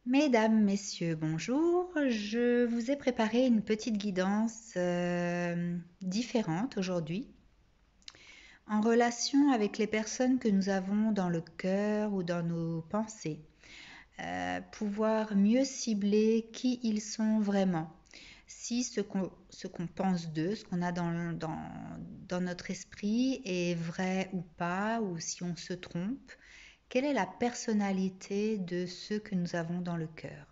Mesdames, Messieurs, bonjour. Je vous ai préparé une petite guidance différente aujourd'hui en relation avec les personnes que nous avons dans le cœur ou dans nos pensées. Pouvoir mieux cibler qui ils sont vraiment. Si ce qu'on pense d'eux, ce qu'on a dans notre esprit est vrai ou pas, ou si on se trompe, quelle est la personnalité de ceux que nous avons dans le cœur.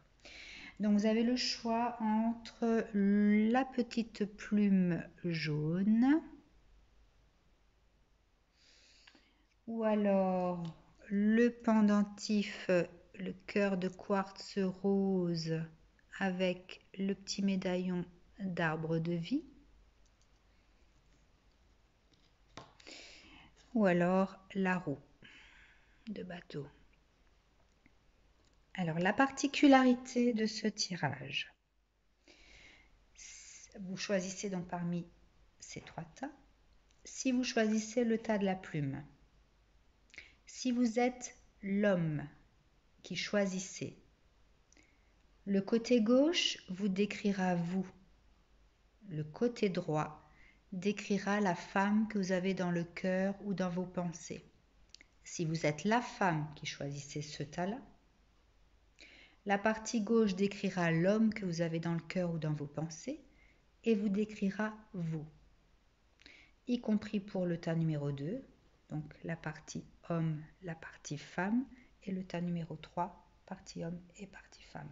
Donc vous avez le choix entre la petite plume jaune ou alors le pendentif, le cœur de quartz rose avec le petit médaillon d'arbre de vie, ou alors la roue de bateau. Alors la particularité de ce tirage, vous choisissez donc parmi ces trois tas. Si vous choisissez le tas de la plume, si vous êtes l'homme qui choisissez, le côté gauche vous décrira vous. Le côté droit décrira la femme que vous avez dans le cœur ou dans vos pensées. Si vous êtes la femme qui choisissez ce tas-là, la partie gauche décrira l'homme que vous avez dans le cœur ou dans vos pensées et vous décrira vous, y compris pour le tas numéro 2, donc la partie homme, la partie femme, et le tas numéro 3, partie homme et partie femme.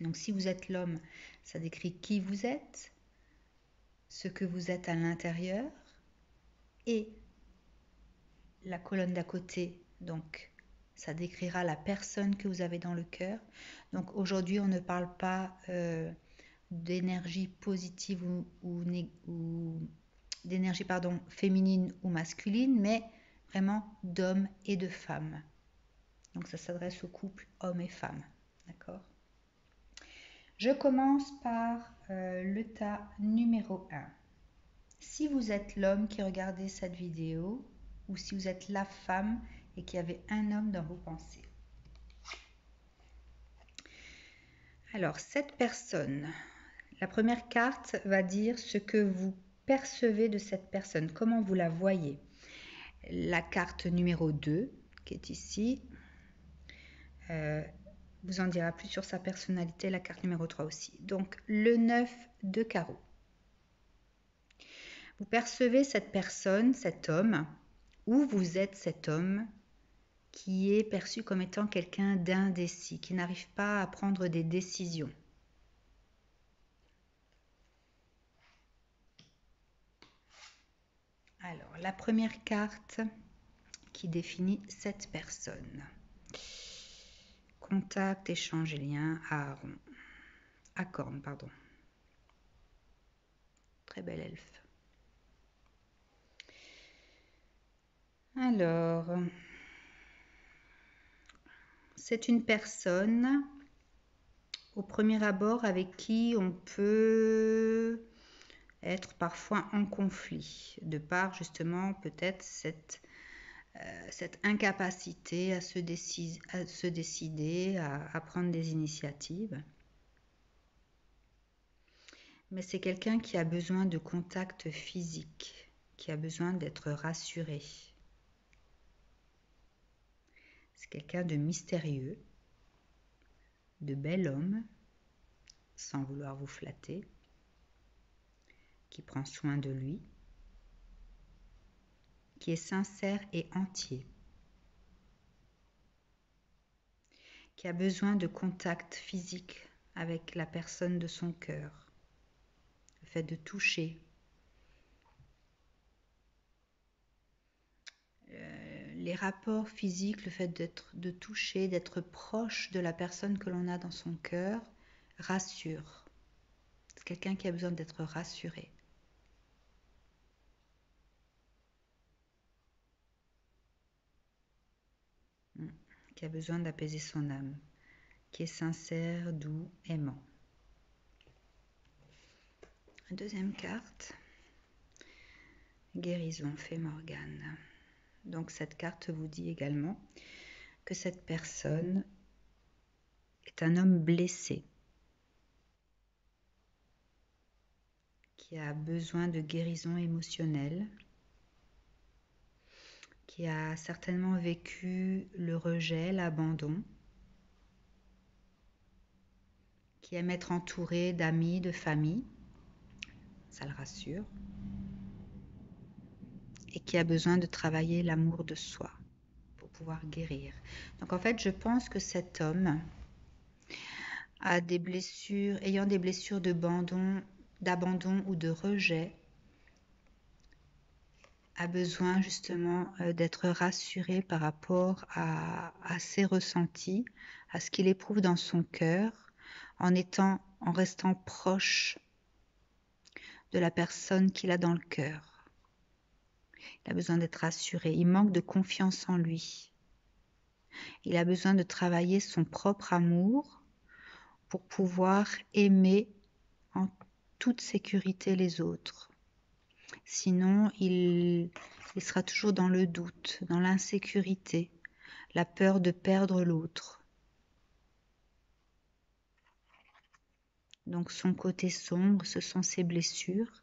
Donc si vous êtes l'homme, ça décrit qui vous êtes, ce que vous êtes à l'intérieur, et la colonne d'à côté, donc ça décrira la personne que vous avez dans le cœur. Donc aujourd'hui, on ne parle pas d'énergie positive ou d'énergie féminine ou masculine, mais vraiment d'hommes et de femmes. Donc ça s'adresse au couple homme et femme, d'accord? Je commence par le tas numéro 1. Si vous êtes l'homme qui regardait cette vidéo, ou si vous êtes la femme et qu'il y avait un homme dans vos pensées. Alors, cette personne, la première carte va dire ce que vous percevez de cette personne, comment vous la voyez. La carte numéro 2, qui est ici, vous en dira plus sur sa personnalité, la carte numéro 3 aussi. Donc, le 9 de carreau. Vous percevez cette personne, cet homme, ou vous êtes cet homme qui est perçu comme étant quelqu'un d'indécis, qui n'arrive pas à prendre des décisions. Alors, la première carte qui définit cette personne. Contact, échange et lien, Aaron. Acorn, pardon. Très bel elfe. Alors, c'est une personne, au premier abord, avec qui on peut être parfois en conflit, de par justement peut-être cette incapacité à se décider, à prendre des initiatives. Mais c'est quelqu'un qui a besoin de contact physique, qui a besoin d'être rassuré. C'est quelqu'un de mystérieux, de bel homme, sans vouloir vous flatter, qui prend soin de lui, qui est sincère et entier, qui a besoin de contact physique avec la personne de son cœur, le fait de toucher, les rapports physiques, le fait de toucher, d'être proche de la personne que l'on a dans son cœur, rassure. C'est quelqu'un qui a besoin d'être rassuré. Qui a besoin d'apaiser son âme, qui est sincère, doux, aimant. Deuxième carte, guérison, fée Morgane. Donc cette carte vous dit également que cette personne est un homme blessé qui a besoin de guérison émotionnelle, qui a certainement vécu le rejet, l'abandon, qui aime être entouré d'amis, de famille, ça le rassure, et qui a besoin de travailler l'amour de soi pour pouvoir guérir. Donc en fait, je pense que cet homme a des blessures, ayant des blessures d'abandon ou de rejet, a besoin justement d'être rassuré par rapport à ses ressentis, à ce qu'il éprouve dans son cœur, en restant proche de la personne qu'il a dans le cœur. Il a besoin d'être rassuré, il manque de confiance en lui. Il a besoin de travailler son propre amour pour pouvoir aimer en toute sécurité les autres. Sinon, il sera toujours dans le doute, dans l'insécurité, la peur de perdre l'autre. Donc son côté sombre, ce sont ses blessures.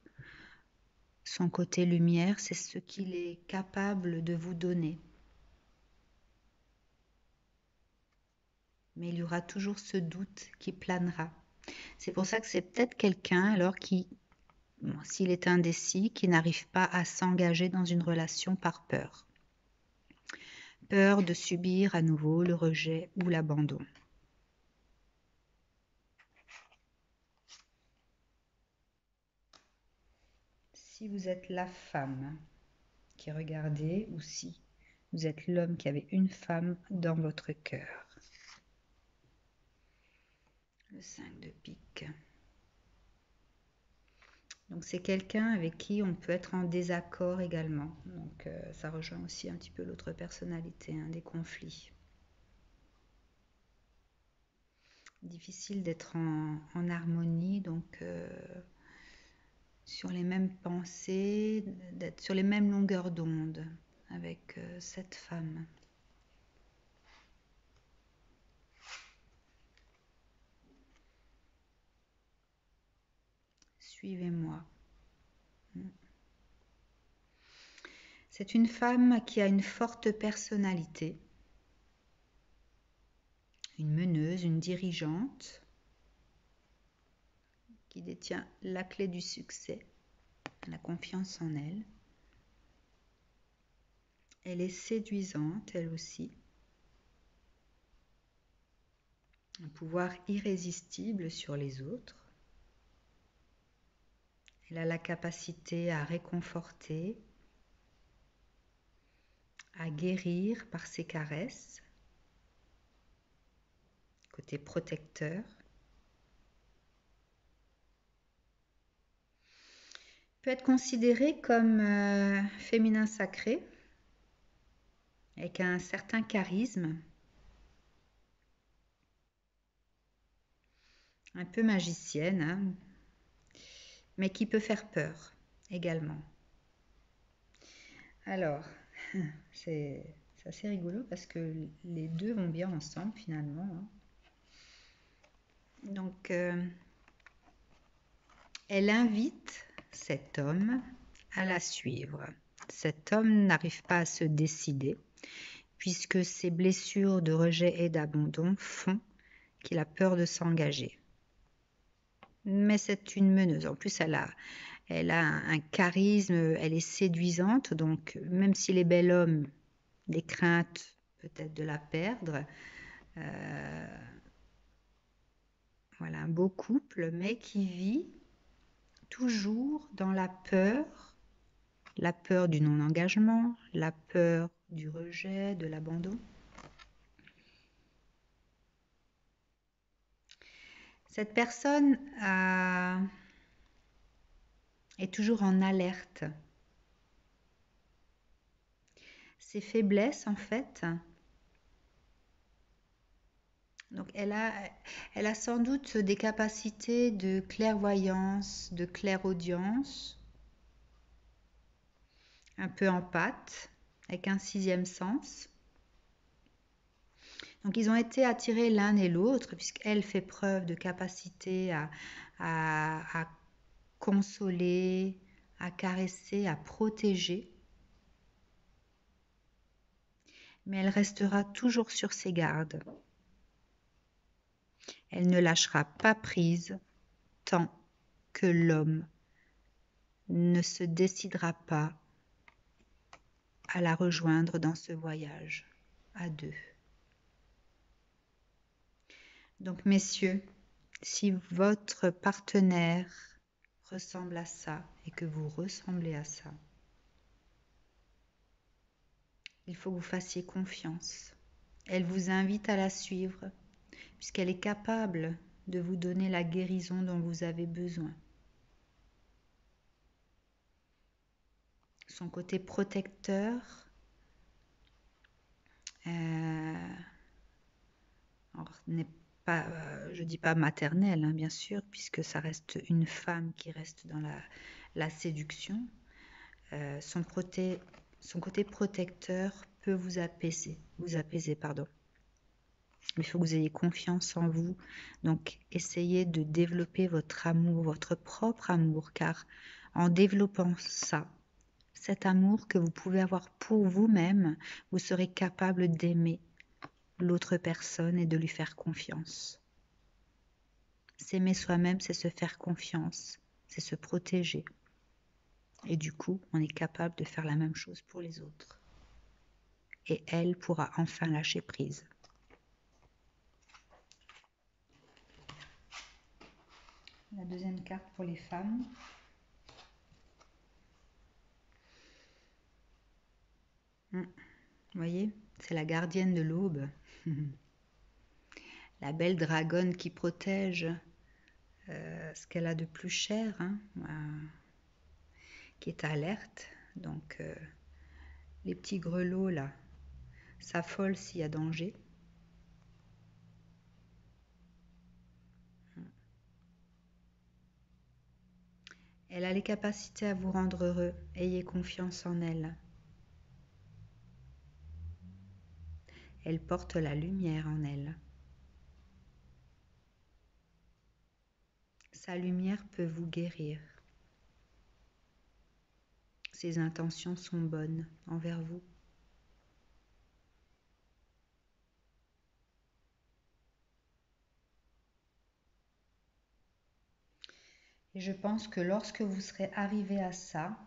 Son côté lumière, c'est ce qu'il est capable de vous donner. Mais il y aura toujours ce doute qui planera. C'est pour ça que c'est peut-être quelqu'un alors qui, s'il est indécis, qui n'arrive pas à s'engager dans une relation par peur. Peur de subir à nouveau le rejet ou l'abandon. Si vous êtes la femme qui regardez ou si vous êtes l'homme qui avait une femme dans votre cœur. Le 5 de pique. Donc c'est quelqu'un avec qui on peut être en désaccord également. Donc ça rejoint aussi un petit peu l'autre personnalité, hein, des conflits. Difficile d'être en harmonie, donc sur les mêmes pensées, d'être sur les mêmes longueurs d'onde avec cette femme. Suivez-moi. C'est une femme qui a une forte personnalité, une meneuse, une dirigeante, qui détient la clé du succès, la confiance en elle. Elle est séduisante, elle aussi. Un pouvoir irrésistible sur les autres. Elle a la capacité à réconforter, à guérir par ses caresses. Côté protecteur. Peut être considérée comme féminin sacré, avec un certain charisme, un peu magicienne, hein, mais qui peut faire peur également. Alors, c'est assez rigolo parce que les deux vont bien ensemble finalement. Hein. Donc, elle invite cet homme à la suivre. Cet homme n'arrive pas à se décider puisque ses blessures de rejet et d'abandon font qu'il a peur de s'engager. Mais c'est une meneuse. En plus, elle a un charisme, elle est séduisante. Donc, même s'il est bel homme, des craintes peut-être de la perdre. Voilà, un beau couple, mais qui vit toujours dans la peur du non-engagement, la peur du rejet, de l'abandon. Cette personne est toujours en alerte. Ses faiblesses, en fait, donc elle a sans doute des capacités de clairvoyance, de clairaudience, un peu empathe, avec un sixième sens. Donc ils ont été attirés l'un et l'autre, puisqu'elle fait preuve de capacité à consoler, à caresser, à protéger. Mais elle restera toujours sur ses gardes. Elle ne lâchera pas prise tant que l'homme ne se décidera pas à la rejoindre dans ce voyage à deux. Donc messieurs, si votre partenaire ressemble à ça et que vous ressemblez à ça, il faut que vous fassiez confiance. Elle vous invite à la suivre puisqu'elle est capable de vous donner la guérison dont vous avez besoin. Son côté protecteur, n'est pas, je dis pas maternel, hein, bien sûr, puisque ça reste une femme qui reste dans la séduction. Son côté protecteur peut vous apaiser, pardon. Il faut que vous ayez confiance en vous. Donc, essayez de développer votre amour, votre propre amour, car en développant ça, cet amour que vous pouvez avoir pour vous-même, vous serez capable d'aimer l'autre personne et de lui faire confiance. S'aimer soi-même, c'est se faire confiance, c'est se protéger. Et du coup, on est capable de faire la même chose pour les autres. Et elle pourra enfin lâcher prise. La deuxième carte pour les femmes. Vous voyez, c'est la gardienne de l'aube. La belle dragonne qui protège ce qu'elle a de plus cher, hein, qui est alerte. Donc, les petits grelots, là, s'affolent s'il y a danger. Elle a les capacités à vous rendre heureux. Ayez confiance en elle. Elle porte la lumière en elle. Sa lumière peut vous guérir. Ses intentions sont bonnes envers vous. Et je pense que lorsque vous serez arrivé à ça,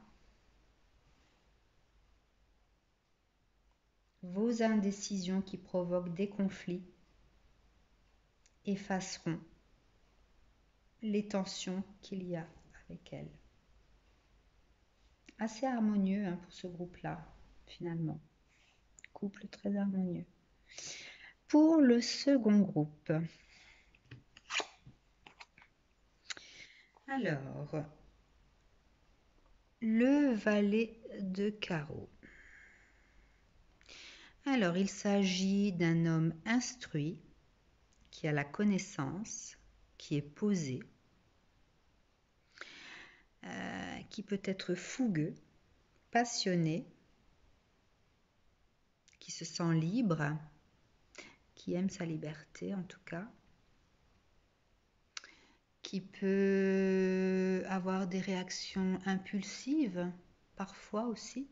vos indécisions qui provoquent des conflits effaceront les tensions qu'il y a avec elle. Assez harmonieux, hein, pour ce groupe-là, finalement. Couple très harmonieux. Pour le second groupe, alors, le valet de carreau. Alors, il s'agit d'un homme instruit, qui a la connaissance, qui est posé, qui peut être fougueux, passionné, qui se sent libre, qui aime sa liberté en tout cas, qui peut avoir des réactions impulsives, parfois aussi.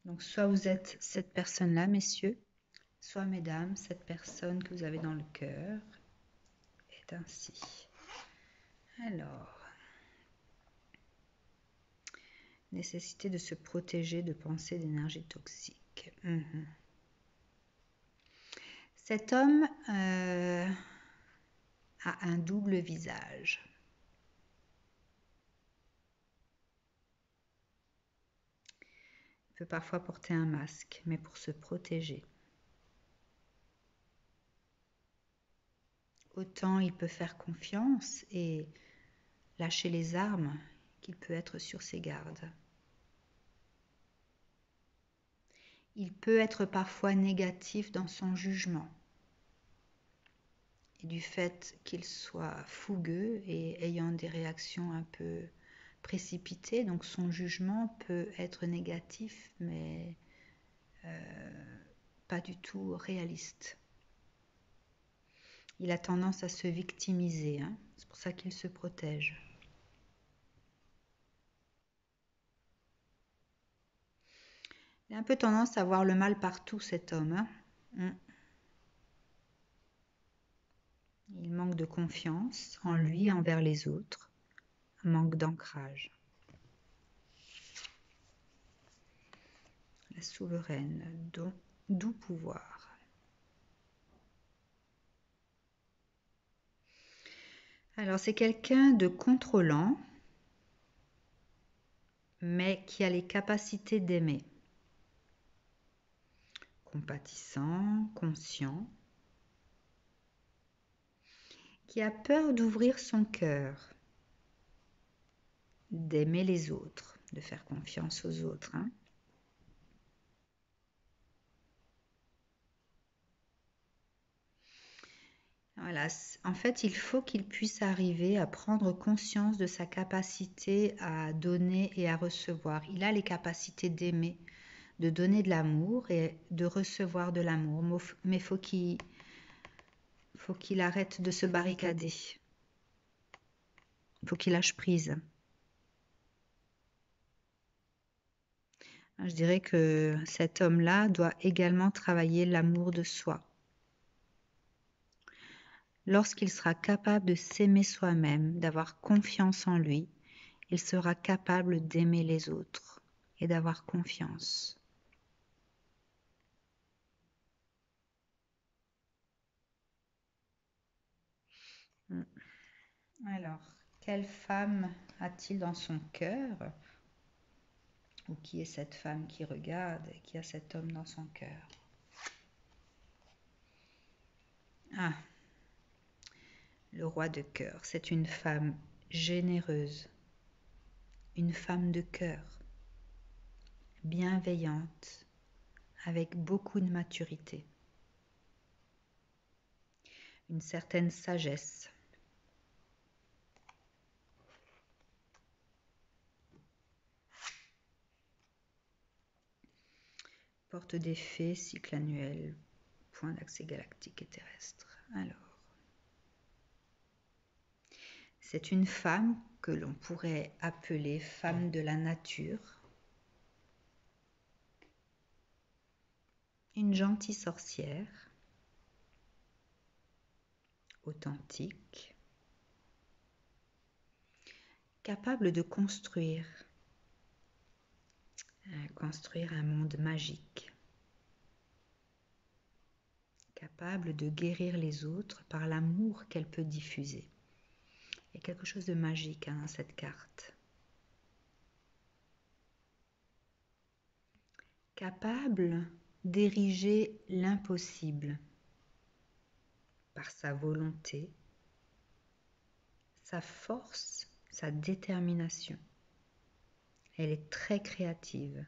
Donc soit vous êtes cette personne-là, messieurs, soit mesdames, cette personne que vous avez dans le cœur est ainsi. Alors, nécessité de se protéger de pensées d'énergie toxique. Cet homme a un double visage. Il peut parfois porter un masque, mais pour se protéger. Autant il peut faire confiance et lâcher les armes qu'il peut être sur ses gardes. Il peut être parfois négatif dans son jugement. Et du fait qu'il soit fougueux et ayant des réactions un peu précipité, donc son jugement peut être négatif, mais pas du tout réaliste. Il a tendance à se victimiser, hein. C'est pour ça qu'il se protège. Il a un peu tendance à voir le mal partout, cet homme, hein. Il manque de confiance en lui, envers les autres, un manque d'ancrage. La souveraine, doux pouvoir. Alors, c'est quelqu'un de contrôlant, mais qui a les capacités d'aimer. Compatissant, conscient, qui a peur d'ouvrir son cœur, d'aimer les autres, de faire confiance aux autres, hein. Voilà, en fait, il faut qu'il puisse arriver à prendre conscience de sa capacité à donner et à recevoir. Il a les capacités d'aimer, de donner de l'amour et de recevoir de l'amour. Mais faut qu'il arrête de se barricader. Il faut qu'il lâche prise. Je dirais que cet homme-là doit également travailler l'amour de soi. Lorsqu'il sera capable de s'aimer soi-même, d'avoir confiance en lui, il sera capable d'aimer les autres et d'avoir confiance. Alors, quelle femme a-t-il dans son cœur? Ou qui est cette femme qui regarde et qui a cet homme dans son cœur? Ah, le roi de cœur, c'est une femme généreuse, une femme de cœur, bienveillante, avec beaucoup de maturité, une certaine sagesse. Porte des fées, cycle annuel, point d'accès galactique et terrestre. Alors, c'est une femme que l'on pourrait appeler femme de la nature, une gentille sorcière, authentique, capable de construire un monde magique, capable de guérir les autres par l'amour qu'elle peut diffuser. Il y a quelque chose de magique dans cette carte. Capable d'ériger l'impossible par sa volonté, sa force, sa détermination. Elle est très créative.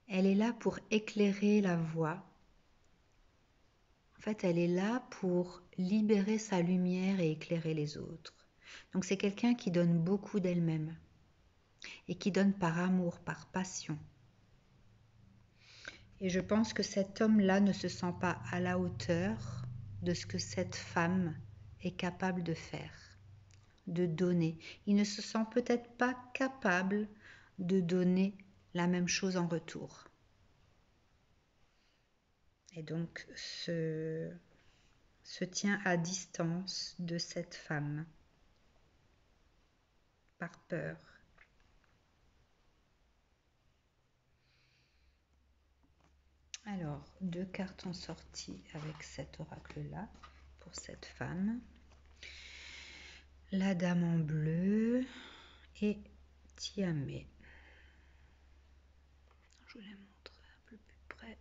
Elle est là pour éclairer la voie. En fait, elle est là pour libérer sa lumière et éclairer les autres. Donc c'est quelqu'un qui donne beaucoup d'elle-même et qui donne par amour, par passion. Et je pense que cet homme-là ne se sent pas à la hauteur de ce que cette femme est capable de faire, de donner. Il ne se sent peut-être pas capable de donner la même chose en retour. Et donc se tient à distance de cette femme par peur. Alors, 2 cartes sont sorties avec cet oracle-là pour cette femme. La dame en bleu et Tiamé. Je vous les montre un peu plus près.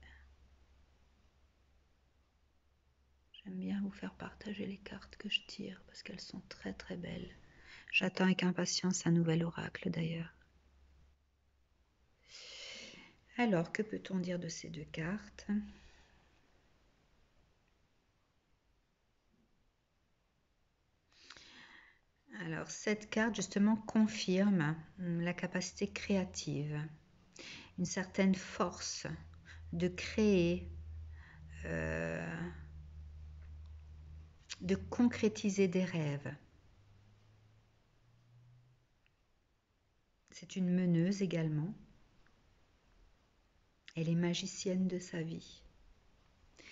J'aime bien vous faire partager les cartes que je tire parce qu'elles sont très très belles. J'attends avec impatience un nouvel oracle d'ailleurs. Alors, que peut-on dire de ces 2 cartes ? Alors, Alors, cette carte, justement, confirme la capacité créative, une certaine force de créer, de concrétiser des rêves. C'est une meneuse également. Elle est magicienne de sa vie. Vous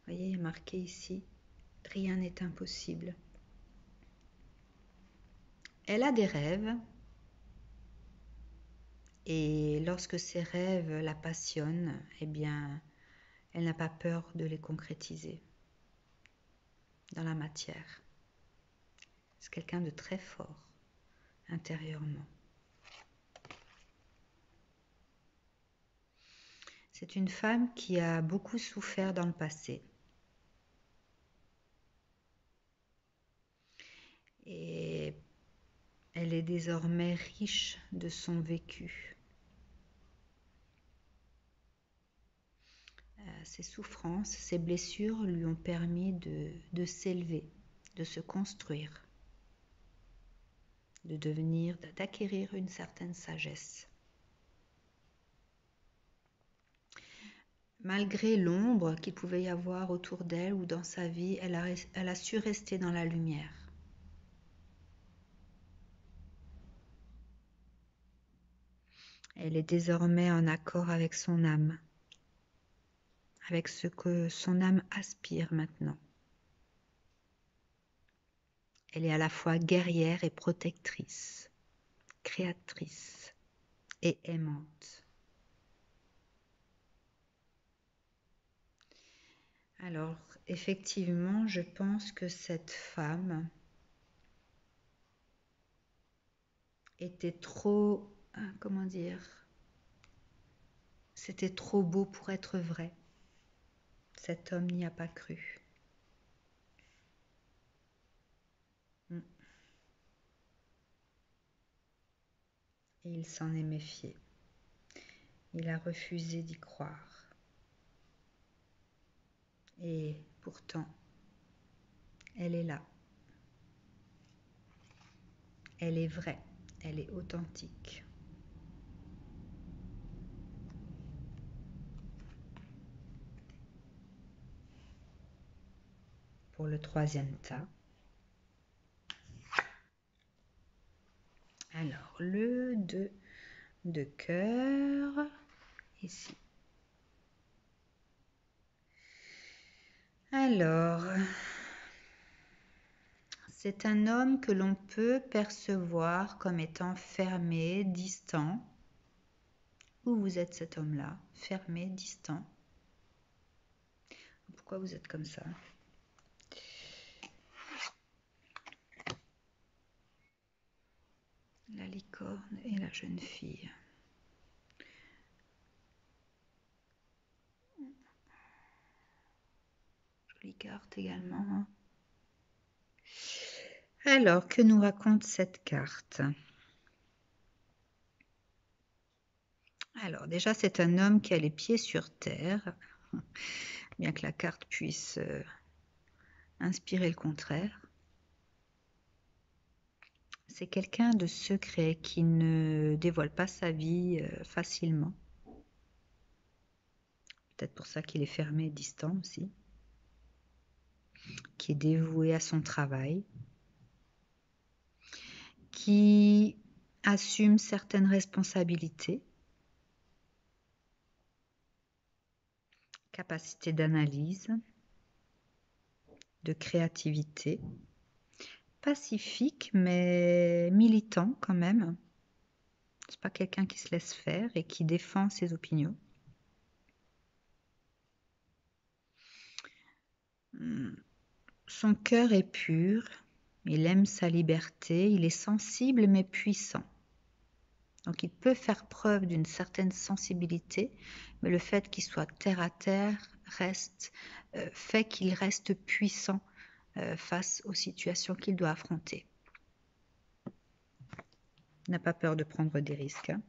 voyez, il est marqué ici, rien n'est impossible. Elle a des rêves et lorsque ces rêves la passionnent, eh bien, elle n'a pas peur de les concrétiser dans la matière. C'est quelqu'un de très fort intérieurement. C'est une femme qui a beaucoup souffert dans le passé. Et elle est désormais riche de son vécu. Ses souffrances, ses blessures lui ont permis de s'élever, de se construire, d'acquérir une certaine sagesse. Malgré l'ombre qu'il pouvait y avoir autour d'elle ou dans sa vie, elle a su rester dans la lumière. Elle est désormais en accord avec son âme, avec ce que son âme aspire maintenant. Elle est à la fois guerrière et protectrice, créatrice et aimante. Alors, effectivement, je pense que cette femme était trop, comment dire, c'était trop beau pour être vrai. Cet homme n'y a pas cru. Et il s'en est méfié. Il a refusé d'y croire. Et pourtant, elle est là. Elle est vraie, elle est authentique. Pour le troisième tas. Alors, le 2 de cœur, ici. Alors, c'est un homme que l'on peut percevoir comme étant fermé, distant. Où vous êtes cet homme-là? Fermé, distant. Pourquoi vous êtes comme ça? La licorne et la jeune fille. Jolie carte également. Alors, que nous raconte cette carte? Alors, déjà, c'est un homme qui a les pieds sur terre, bien que la carte puisse inspirer le contraire. C'est quelqu'un de secret qui ne dévoile pas sa vie facilement. Peut-être pour ça qu'il est fermé et distant aussi. Qui est dévoué à son travail. Qui assume certaines responsabilités. Capacité d'analyse, de créativité. Pacifique, mais militant quand même. C'est pas quelqu'un qui se laisse faire et qui défend ses opinions. Son cœur est pur, il aime sa liberté, il est sensible mais puissant. Donc il peut faire preuve d'une certaine sensibilité, mais le fait qu'il soit terre à terre fait qu'il reste puissant face aux situations qu'il doit affronter. Il n'a pas peur de prendre des risques. Hein.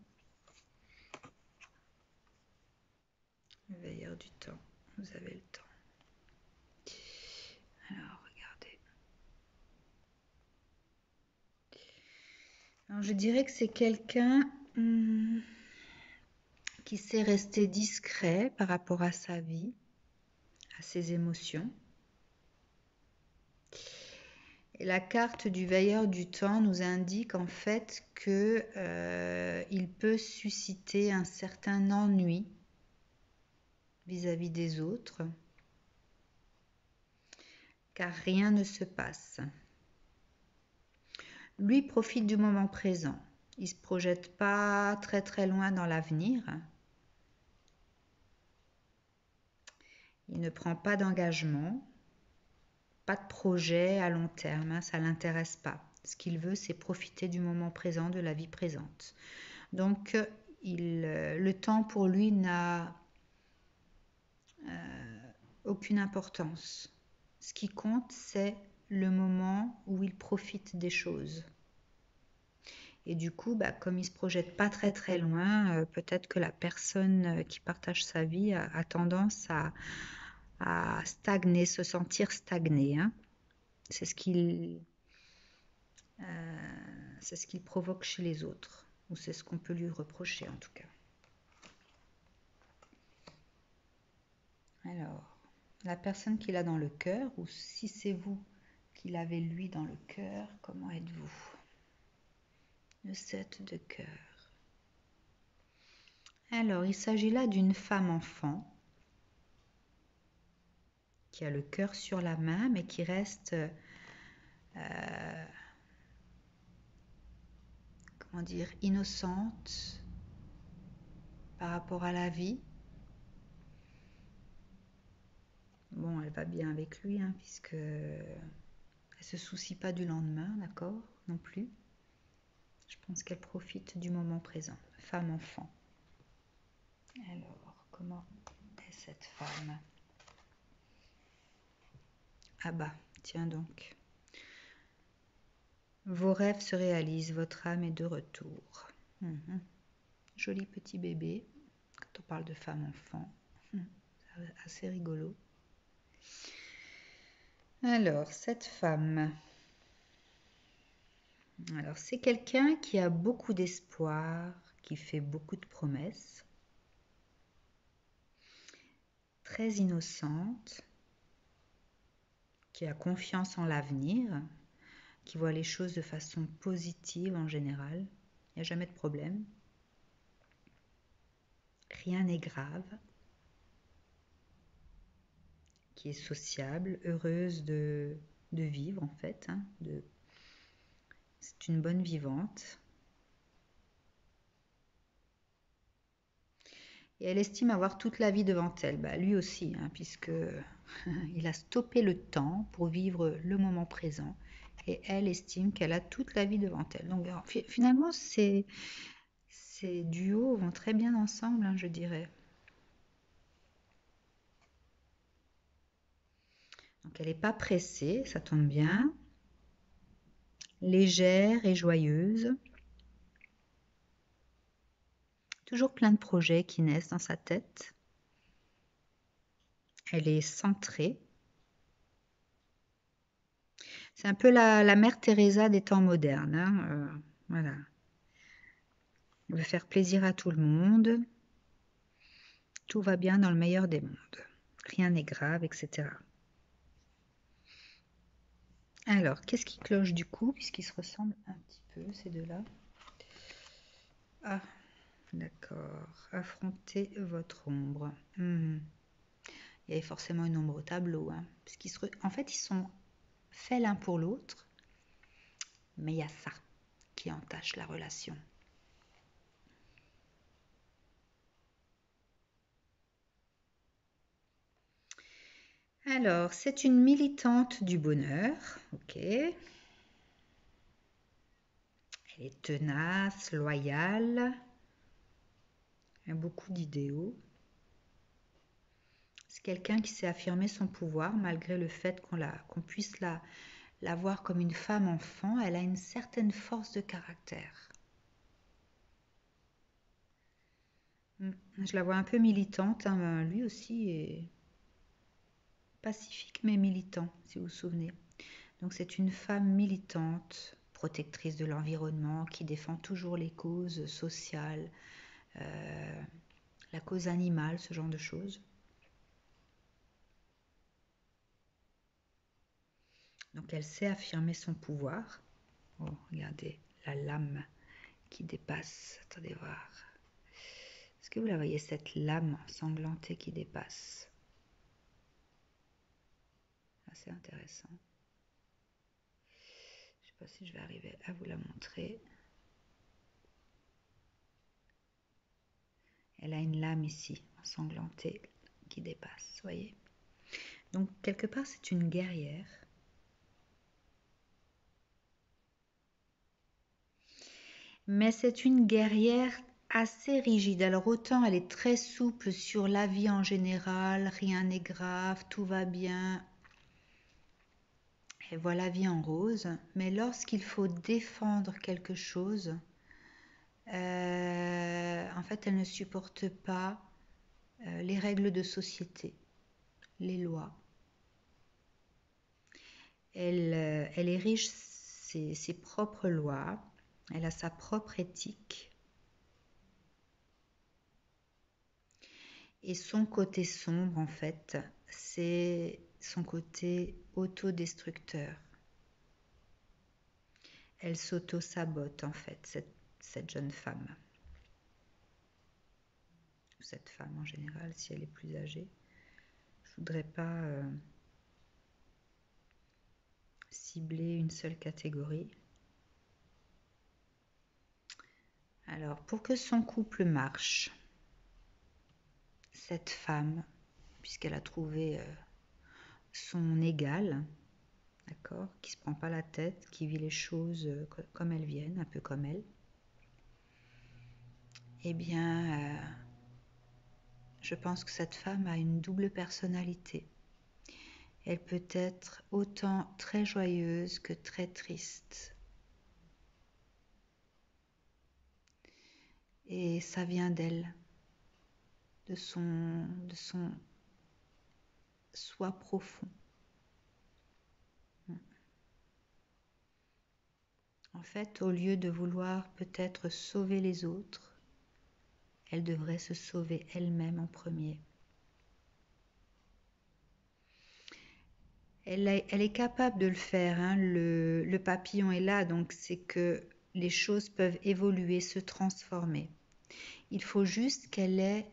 Veilleur du temps, vous avez le temps. Alors, regardez. Je dirais que c'est quelqu'un qui sait rester discret par rapport à sa vie, à ses émotions. Et la carte du veilleur du temps nous indique en fait que il peut susciter un certain ennui vis-à-vis des autres, car rien ne se passe. Lui profite du moment présent. Il ne se projette pas très très loin dans l'avenir. Il ne prend pas d'engagement, pas de projet à long terme, ça ne l'intéresse pas. Ce qu'il veut, c'est profiter du moment présent, de la vie présente. Donc, le temps pour lui n'a aucune importance. Ce qui compte, c'est le moment où il profite des choses. Et du coup, comme il ne se projette pas très très loin, peut-être que la personne qui partage sa vie a tendance à stagner, se sentir stagné. Hein. C'est ce qu'il provoque chez les autres, ou c'est ce qu'on peut lui reprocher en tout cas. Alors, la personne qu'il a dans le cœur, ou si c'est vous qui l'avez lui dans le cœur, comment êtes-vous? Le 7 de cœur. Alors, il s'agit là d'une femme-enfant qui a le cœur sur la main, mais qui reste, comment dire, innocente par rapport à la vie. Bon, elle va bien avec lui, hein, puisque elle se soucie pas du lendemain, d'accord, non plus. Je pense qu'elle profite du moment présent. Femme-enfant. Alors, comment est cette femme? Ah bah, tiens donc. Vos rêves se réalisent, votre âme est de retour. Joli petit bébé, quand on parle de femme-enfant. Assez rigolo. Alors, cette femme... Alors, c'est quelqu'un qui a beaucoup d'espoir, qui fait beaucoup de promesses, très innocente, qui a confiance en l'avenir, qui voit les choses de façon positive en général. Il n'y a jamais de problème. Rien n'est grave. Qui est sociable, heureuse de vivre en fait. Hein, c'est une bonne vivante. Et elle estime avoir toute la vie devant elle. Lui aussi, hein, puisque il a stoppé le temps pour vivre le moment présent. Et elle estime qu'elle a toute la vie devant elle. Donc finalement, ces duos vont très bien ensemble, hein, je dirais. Donc elle n'est pas pressée, ça tombe bien. Légère et joyeuse. Toujours plein de projets qui naissent dans sa tête. Elle est centrée. C'est un peu la mère Teresa des temps modernes. Hein, voilà. Elle veut faire plaisir à tout le monde. Tout va bien dans le meilleur des mondes. Rien n'est grave, etc. Alors, qu'est-ce qui cloche du coup, puisqu'ils se ressemblent un petit peu, ces deux-là? Ah, d'accord. Affrontez votre ombre. Il y avait forcément une ombre au tableau. Hein, en fait, ils sont faits l'un pour l'autre, mais il y a ça qui entache la relation. Alors, c'est une militante du bonheur, ok. Elle est tenace, loyale, elle a beaucoup d'idéaux. C'est quelqu'un qui sait affirmer son pouvoir malgré le fait qu'on puisse la voir comme une femme enfant. Elle a une certaine force de caractère. Je la vois un peu militante, hein. Lui aussi est pacifique mais militant, si vous vous souvenez. Donc c'est une femme militante, protectrice de l'environnement, qui défend toujours les causes sociales, la cause animale, ce genre de choses. Donc elle sait affirmer son pouvoir. Oh, regardez, la lame qui dépasse. Attendez voir. Est-ce que vous la voyez, cette lame ensanglantée qui dépasse? Assez intéressant. Je ne sais pas si je vais arriver à vous la montrer. Elle a une lame ici, ensanglantée, qui dépasse, vous voyez? Donc, quelque part, c'est une guerrière. Mais c'est une guerrière assez rigide. Alors, autant elle est très souple sur la vie en général, rien n'est grave, tout va bien. Elle voit la vie en rose. Mais lorsqu'il faut défendre quelque chose, en fait, elle ne supporte pas les règles de société, les lois. Elle érige ses propres lois, elle a sa propre éthique. Et son côté sombre, en fait, c'est son côté autodestructeur. Elle s'auto-sabote, en fait, cette jeune femme. Cette femme en général, si elle est plus âgée. Je ne voudrais pas cibler une seule catégorie. Alors, pour que son couple marche, cette femme, puisqu'elle a trouvé son égal, d'accord, qui ne se prend pas la tête, qui vit les choses comme elles viennent, un peu comme elle, eh bien, je pense que cette femme a une double personnalité. Elle peut être autant très joyeuse que très triste. Et ça vient d'elle, de son soi profond. En fait, au lieu de vouloir peut-être sauver les autres, elle devrait se sauver elle-même en premier. Elle est capable de le faire, hein. Le papillon est là, donc c'est que les choses peuvent évoluer, se transformer. Il faut juste qu'elle ait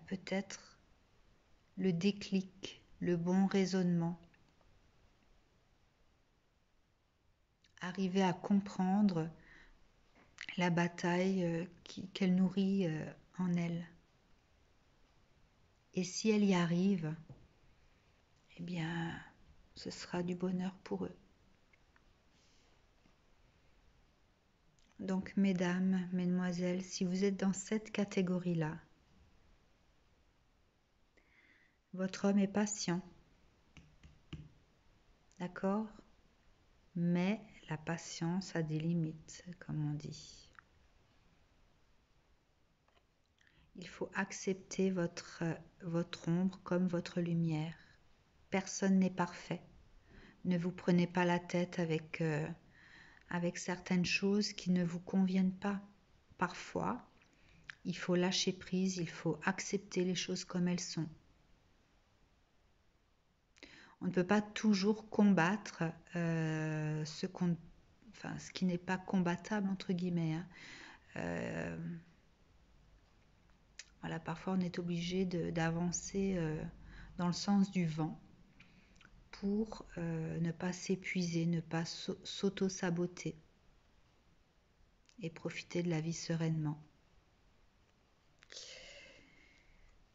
peut-être le déclic, le bon raisonnement. Arriver à comprendre la bataille qu'elle nourrit en elle. Et si elle y arrive, eh bien, ce sera du bonheur pour eux. Donc, mesdames, mesdemoiselles, si vous êtes dans cette catégorie-là, votre homme est patient, d'accord? Mais la patience a des limites, comme on dit. Il faut accepter votre ombre comme votre lumière. Personne n'est parfait. Ne vous prenez pas la tête avec certaines choses qui ne vous conviennent pas. Parfois, il faut lâcher prise, il faut accepter les choses comme elles sont. On ne peut pas toujours combattre ce qui n'est pas combattable, entre guillemets. Hein. Voilà, parfois on est obligé d'avancer dans le sens du vent pour ne pas s'épuiser, ne pas s'auto-saboter et profiter de la vie sereinement.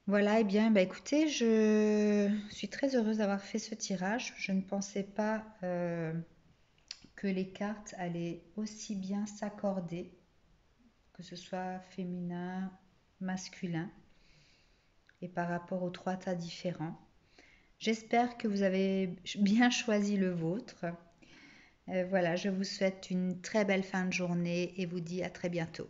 Voilà, et bien, écoutez, je suis très heureuse d'avoir fait ce tirage. Je ne pensais pas que les cartes allaient aussi bien s'accorder, que ce soit féminin, masculin, et par rapport aux 3 tas différents. J'espère que vous avez bien choisi le vôtre. Voilà, je vous souhaite une très belle fin de journée et vous dis à très bientôt.